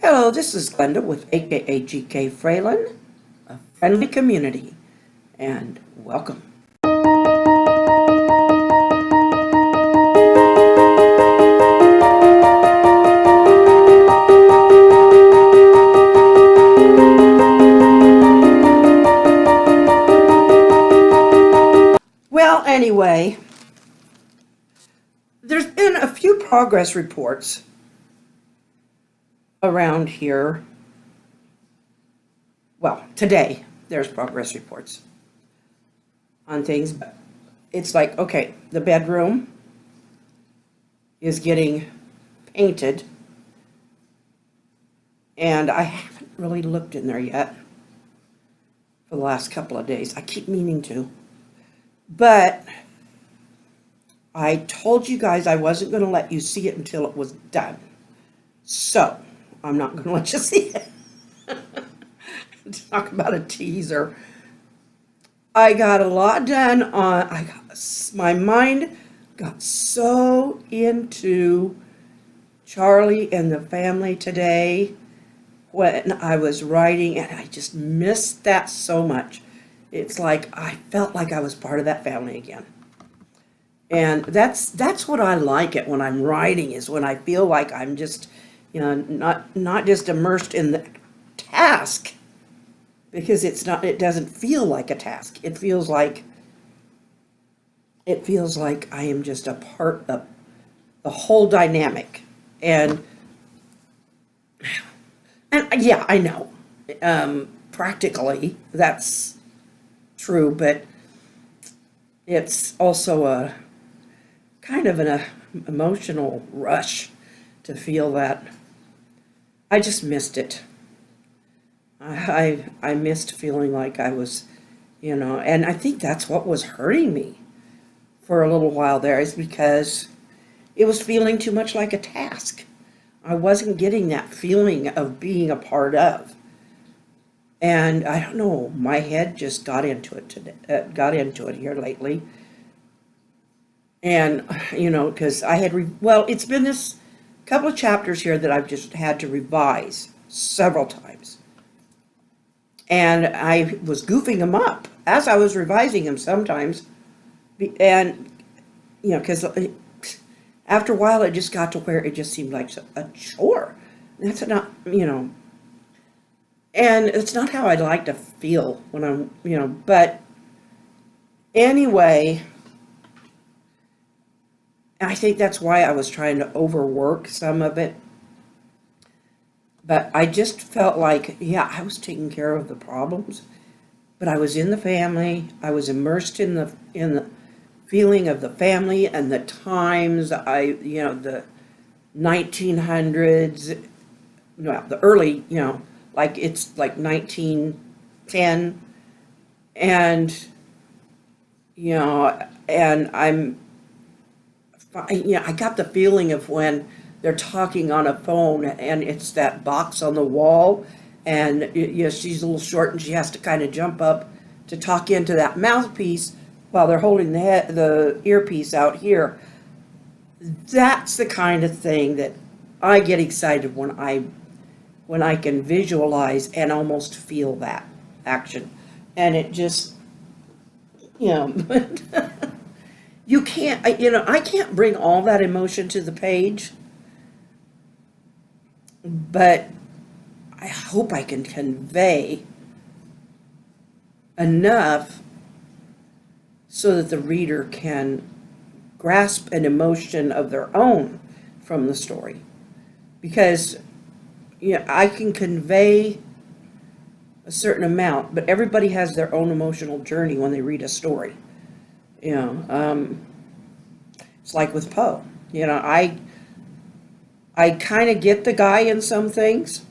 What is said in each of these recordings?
Hello, this is Glenda with AKA GK Fralin, a friendly community, and welcome. Well, anyway, there's been a few progress reports around here. Well, today there's progress reports on things. It's like, okay, the bedroom is getting painted, and I haven't really looked in there yet for the last couple of days. I keep meaning to, but I told you guys I wasn't going to let you see it until it was done. So I'm not going to let you see it. Talk about a teaser. I got a lot done on, my mind got so into Charlie and the family today when I was writing, and I just missed that so much. It's like I felt like I was part of that family again. And that's what I like it when I'm writing, is when I feel like I'm just, not just immersed in the task, because it doesn't feel like a task. It feels like I am just a part of the whole dynamic. And yeah, I know. Practically that's true, but it's also a kind of an emotional rush to feel that. I just missed it. I missed feeling like I was, and I think that's what was hurting me for a little while there, is because it was feeling too much like a task. I wasn't getting that feeling of being a part of. And I don't know, my head just got into it here lately. And, because I had, it's been this couple of chapters here that I've just had to revise several times. And I was goofing them up as I was revising them sometimes. And, because after a while it just got to where it just seemed like a chore. That's not, and it's not how I'd like to feel when I'm, but anyway, I think that's why I was trying to overwork some of it. But I just felt like, yeah, I was taking care of the problems, but I was in the family. I was immersed in the feeling of the family and the times. The 1900s, the early, like it's like 1910, and and I got the feeling of when they're talking on a phone and it's that box on the wall, and she's a little short and she has to kind of jump up to talk into that mouthpiece while they're holding the earpiece out here. That's the kind of thing that I get excited when I can visualize and almost feel that action. And it just, you can't, I can't bring all that emotion to the page, but I hope I can convey enough so that the reader can grasp an emotion of their own from the story. Because, I can convey a certain amount, but everybody has their own emotional journey when they read a story. It's like with Poe. I kind of get the guy in some things,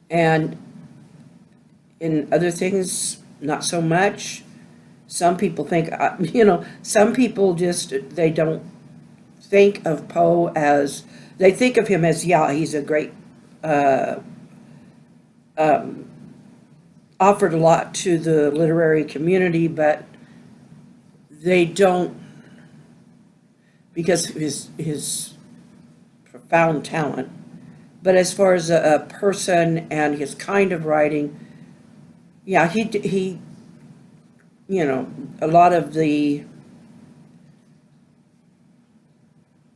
and in other things, not so much. Some people think, some people just, they don't think of Poe as, they think of him as, yeah, he's a great, offered a lot to the literary community, but they don't, because of his profound talent, But as far as a person and his kind of writing, yeah, he, a lot of the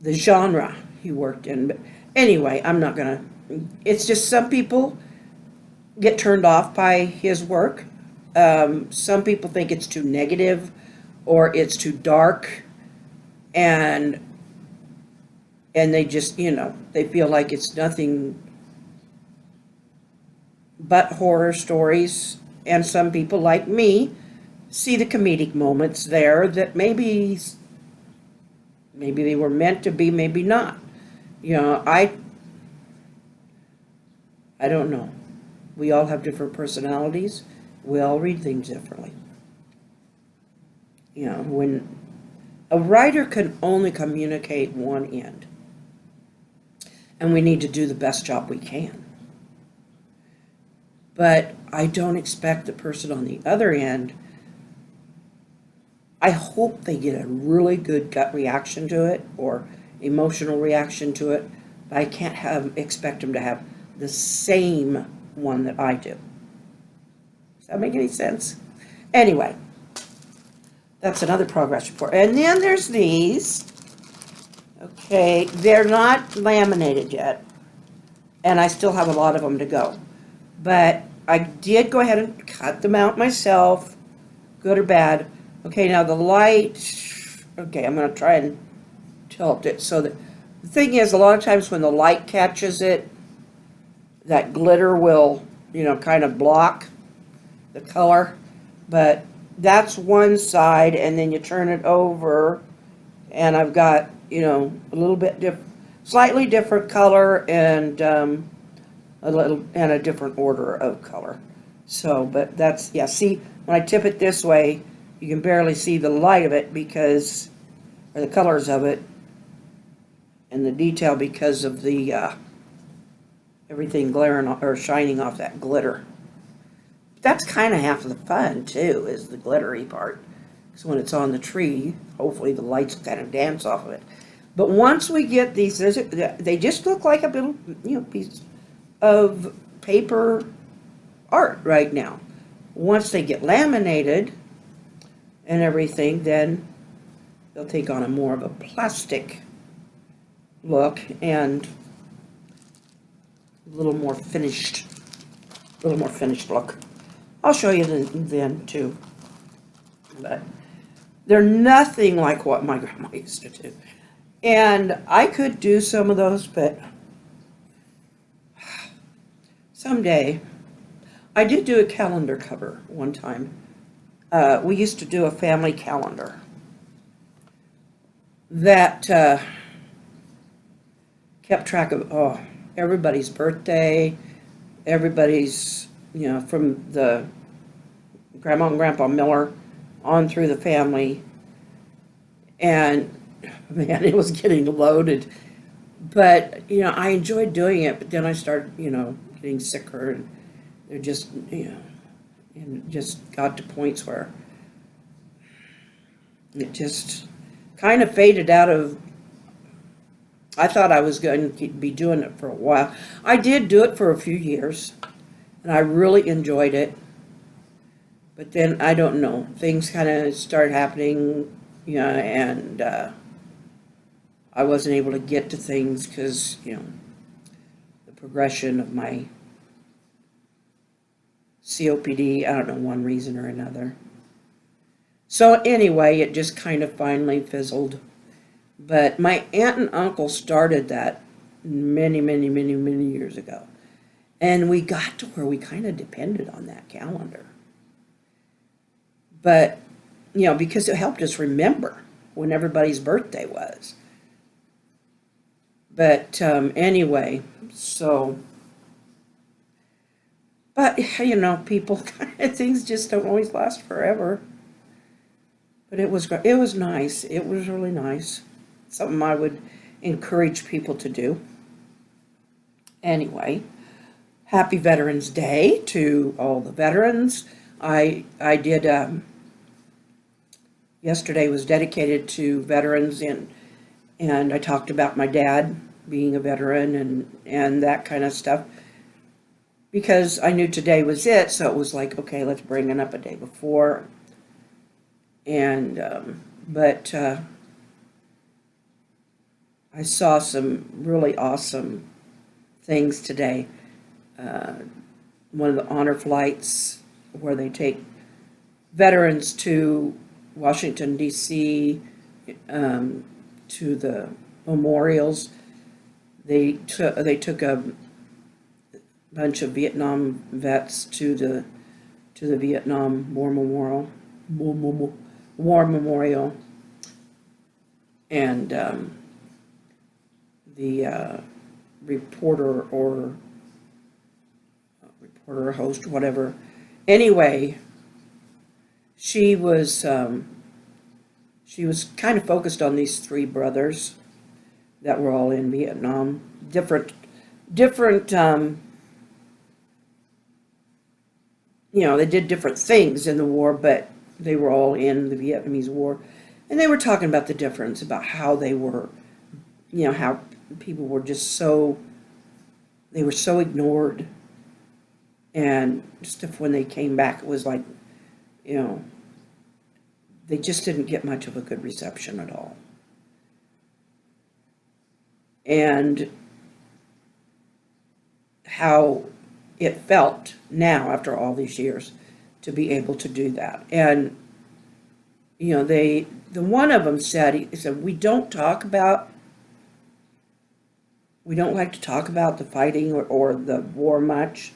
genre he worked in. But anyway, I'm not gonna. It's just some people get turned off by his work. Some people think it's too negative or it's too dark, and they just, they feel like it's nothing but horror stories. And some people like me see the comedic moments there that maybe they were meant to be, maybe not. I don't know. We all have different personalities. We all read things differently. When a writer can only communicate one end, and we need to do the best job we can. But I don't expect the person on the other end, I hope they get a really good gut reaction to it or emotional reaction to it, but I can't expect them to have the same one that I do. Does that make any sense? Anyway, that's another progress report. And then there's these. Okay, they're not laminated yet, and I still have a lot of them to go. But I did go ahead and cut them out myself, good or bad. Okay, now the light, okay, I'm going to try and tilt it so that, the thing is, a lot of times when the light catches it, that glitter will, kind of block the color. But that's one side, and then you turn it over, and I've got, a little bit slightly different color and a different order of color. So, but that's, yeah, see, when I tip it this way, you can barely see the light of it or the colors of it, and the detail because of the, everything glaring or shining off that glitter. That's kind of half of the fun, too, is the glittery part. So when it's on the tree, hopefully the lights kind of dance off of it. But once we get these, they just look like a little, piece of paper art right now. Once they get laminated and everything, then they'll take on a more of a plastic look and a little more finished look. I'll show you then too. But they're nothing like what my grandma used to do. And I could do some of those, but someday. I did do a calendar cover one time. We used to do a family calendar that kept track of everybody's birthday, everybody's, from the Grandma and Grandpa Miller on through the family. And man, it was getting loaded. But, I enjoyed doing it, but then I started, getting sicker, and they're just, and just got to points where it just kind of faded out of, I thought I was going to be doing it for a while. I did do it for a few years, and I really enjoyed it. But then, I don't know, things kind of started happening, and I wasn't able to get to things because, the progression of my COPD, I don't know, one reason or another. So anyway, it just kind of finally fizzled. But my aunt and uncle started that many, many, many, many years ago. And we got to where we kind of depended on that calendar. But, because it helped us remember when everybody's birthday was. But anyway, so, but, people, things just don't always last forever. But it was nice. It was really nice. Something I would encourage people to do. Anyway, happy Veterans Day to all the veterans. I did, yesterday was dedicated to veterans, and I talked about my dad being a veteran and that kind of stuff, because I knew today was it, so it was like, okay, let's bring it up a day before. And but I saw some really awesome things today. One of the honor flights where they take veterans to Washington, D.C., to the memorials. They took a bunch of Vietnam vets to the Vietnam War Memorial, and the reporter or host, whatever. Anyway, she was kind of focused on these three brothers that were all in Vietnam. Different, they did different things in the war, but they were all in the Vietnamese War. And they were talking about the difference, about how they were, how people were just they were so ignored. And just when they came back, it was like, they just didn't get much of a good reception at all. And how it felt now, after all these years, to be able to do that. And, the one of them said, he said, we don't like to talk about the fighting or the war much.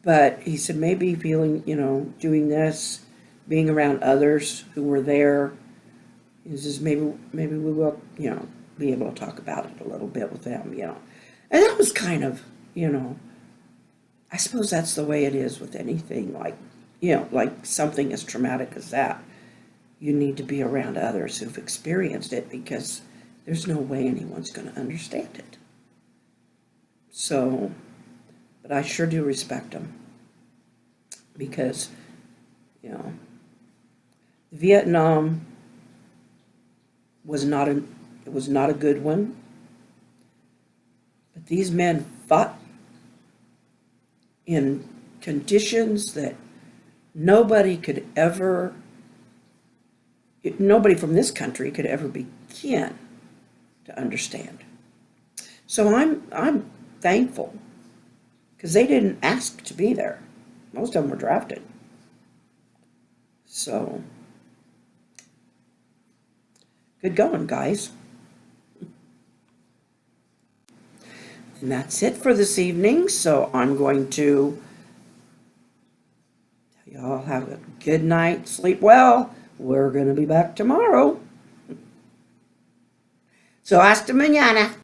But he said, maybe feeling, doing this, being around others who were there, he says, maybe we will, be able to talk about it a little bit with them, And that was kind of, I suppose that's the way it is with anything, like, like something as traumatic as that. You need to be around others who've experienced it, because there's no way anyone's going to understand it. So, but I sure do respect them, because, Vietnam was not a good one. But these men fought in conditions that nobody from this country could ever begin to understand. So I'm thankful, because they didn't ask to be there. Most of them were drafted. So, good going, guys. And that's it for this evening. So I'm going to tell y'all have a good night, sleep well. We're going to be back tomorrow. So hasta mañana.